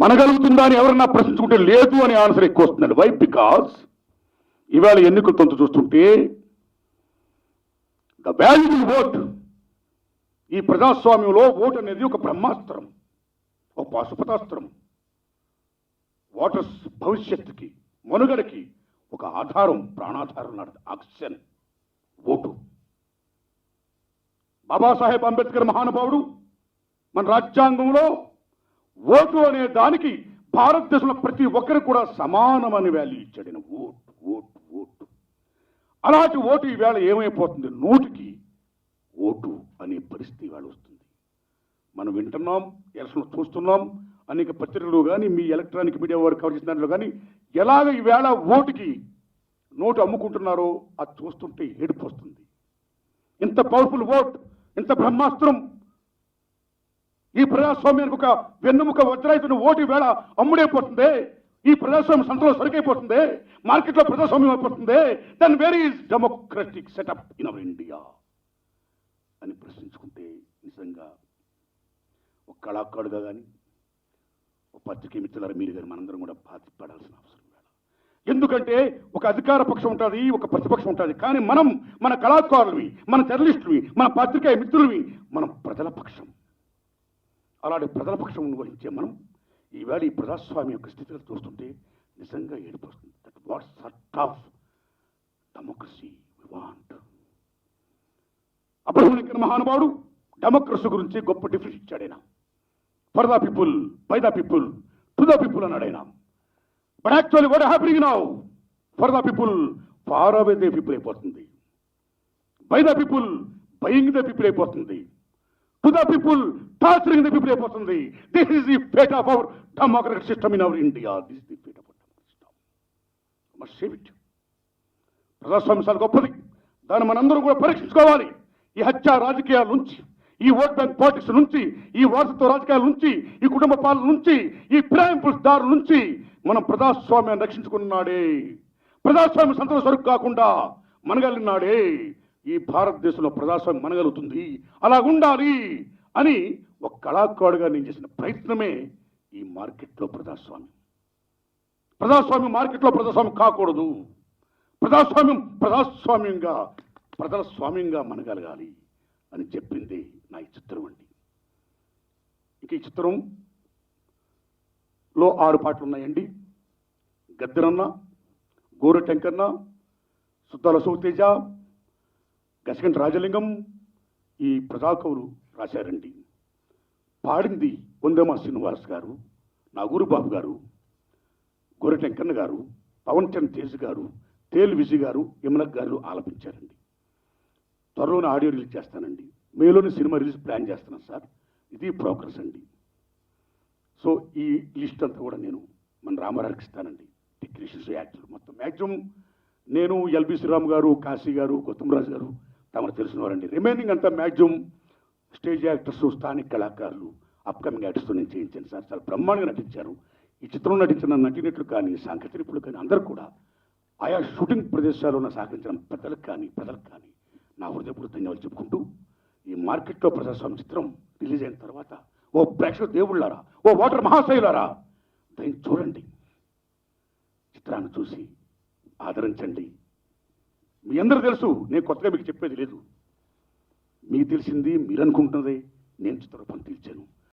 మనగలుగుతుందా అని ఎవరన్నా ప్రశ్నించుకుంటే లేదు అని ఆన్సర్ ఎక్కువ వస్తుందండి. వై? బికాస్ ఇవాళ ఎన్నికల తంతు చూస్తుంటే ద వాల్యుబుల్ ఓట్, ఈ ప్రజాస్వామ్యంలో ఓటు అనేది ఒక బ్రహ్మాస్త్రం, ఒక పాశుపతాస్త్రం. ఓటర్స్ భవిష్యత్తుకి, మనుగడకి ఒక ఆధారం, ప్రాణాధారం నాడు ఆక్సిజన్ ఓటు. బాబాసాహెబ్ అంబేద్కర్ మహానుభావుడు మన రాజ్యాంగంలో ఓటు అనే దానికి భారతదేశంలో ప్రతి ఒక్కరు కూడా సమానమని వాల్యూ ఇచ్చాడు. Vote vote vote. అలాంటి ఓటు ఈవేళ ఏమైపోతుంది? నోటికి ఓటు అనే పరిస్థితి ఇవాళ వస్తుంది. మనం వింటున్నాం, ఎలక్షన్లు చూస్తున్నాం, అనేక పత్రికలు కానీ మీ ఎలక్ట్రానిక్ మీడియా వారు కవర్ చేసిన దాంట్లో కానీ ఎలాగ ఈవేళ ఓటుకి నోటు అమ్ముకుంటున్నారో అది చూస్తుంటే ఏడుపు వస్తుంది. ఇంత పవర్ఫుల్ ఓట్, ఇంత బ్రహ్మాస్త్రం, ఈ ప్రజాస్వామ్యానికి ఒక వెన్నుముక వజ్రాయుతున్న ఓటు వేళ అమ్ముడైపోతుంది. ఈ ప్రజాస్వామ్యం సంతలో సరికైపోతుంది, మార్కెట్లో ప్రజాస్వామ్యం అయిపోతుంది. Then where is democratic setup in our India అని ప్రశ్నించుకుంటే నిజంగా ఒక కళాకారుడుగా కానీ, ఒక పత్రికే మిత్రులారా మీరు కానీ మనందరం కూడా బాధపడాల్సిన అవసరం వేళ. ఎందుకంటే ఒక అధికార పక్షం ఉంటుంది, ఒక ప్రతిపక్షం ఉంటుంది. కానీ మనం మన కళాకారులవి, మన జర్నలిస్టులవి, మన పత్రికా మిత్రులవి, మనం ప్రజల పక్షం. అలాంటి ప్రజల పక్షం వహించే మనం ఈవేళ ఈ ప్రజాస్వామ్యం యొక్క స్థితిలో చూస్తుంటే నిజంగా ఏడిపోతుంది. That what sort of democracy we want. Abraham Lincoln మహానుభావుడు డెమోక్రసీ గురించి గొప్ప డిఫరెన్స్ ఇచ్చాడు. ఆయన for the people, by the people, to the people అన్నాడు ఆయన. But actually what happening now? For the people, far away the people అయిపోతుంది. By the people, buying the people అయిపోతుంది. To the people, torturing the people అయిపోతుంది. This is the fate of our democratic system in our India. This is the fate of our democratic system. Must save it. ప్రజాస్వామ్యం చాలా గొప్పది, దాన్ని మనందరూ కూడా పరీక్షించుకోవాలి. ఈ హత్య రాజకీయాల నుంచి, ఈ ఓట్ బ్యాంక్ పాలిటిక్స్ నుంచి, ఈ వారసత్వ రాజకీయాల నుంచి, ఈ కుటుంబ పాలన నుంచి, ఈ ఫిరాయింపుదారుల నుంచి మనం ప్రజాస్వామ్యాన్ని రక్షించుకున్నాడే, ప్రజాస్వామ్య సంతలో సరుకు కాకుండా మనగలిగినాడే, ఈ భారతదేశంలో ప్రజాస్వామ్యం మనగలుగుతుంది, అలా ఉండాలి అని ఒక కళాకారుడుగా నేను చేసిన ప్రయత్నమే ఈ మార్కెట్లో ప్రజాస్వామ్యం. ప్రజాస్వామ్యం మార్కెట్లో ప్రజాస్వామ్యం కాకూడదు. ప్రజాస్వామ్యం ప్రజాస్వామ్యంగా, ప్రజల స్వామ్యంగా మనగలగాలి అని చెప్పింది నా ఈ చిత్రం అండి. ఇక ఈ చిత్రంలో 6 పాటలు ఉన్నాయండి. గద్దరన్న, గోరటెంకన్న, సుద్దాల సౌతేజ, గసగంటి రాజలింగం ఈ ప్రజాకవులు రాశారండి. పాడింది వందమా శ్రీనివాస్ గారు, నాగూరు బాబు గారు, గోరటెంకన్న గారు, పవన్ చంద్ర తేజ్ గారు, తేల్ విజయ్ గారు, యమునక్ గారు ఆలపించారండి. త్వరలోనే ఆడియో రిలీజ్ చేస్తానండి. మేలోని సినిమా రిలీజ్ ప్లాన్ చేస్తున్నాను సార్. ఇది ప్రోగ్రెస్ అండి. సో ఈ లిస్ట్ అంతా కూడా నేను మన రామారావుకి ఇస్తానండి. టెక్నీషియన్స్, యాక్టర్లు మొత్తం మ్యాక్సిమం నేను, ఎల్బి శ్రీరామ్ గారు, కాశీ గారు, గౌతమరాజు గారు తమకు తెలిసిన వారండి. రిమైనింగ్ అంతా మ్యాక్సిమం స్టేజ్ యాక్టర్స్, స్థానిక కళాకారులు, అప్కమింగ్ యాక్టర్స్తో నేను చేయించాను సార్. చాలా బ్రహ్మాండంగా నటించారు. ఈ చిత్రంలో నటించిన నటినట్లు కానీ, సాంకేతిక నిపుణులు కానీ అందరూ కూడా, ఆయా షూటింగ్ ప్రదేశాల్లో ఉన్న సహకరించిన ప్రజలకు కానీ నా హృదయపూర్వక ధన్యవాదాలు చెప్పుకుంటూ, ఈ మార్కెట్లో ప్రజాస్వామ్య చిత్రం రిలీజ్ అయిన తర్వాత ఓ ప్రేక్షక దేవుళ్ళారా, ఓ ఓటర్ మహాశయులారా, దాన్ని చూడండి, చిత్రాన్ని చూసి ఆదరించండి. మీ అందరూ తెలుసు, నేను కొత్తగా మీకు చెప్పేది లేదు. మీకు తెలిసింది మీరు అనుకుంటున్నది నేను చిత్రం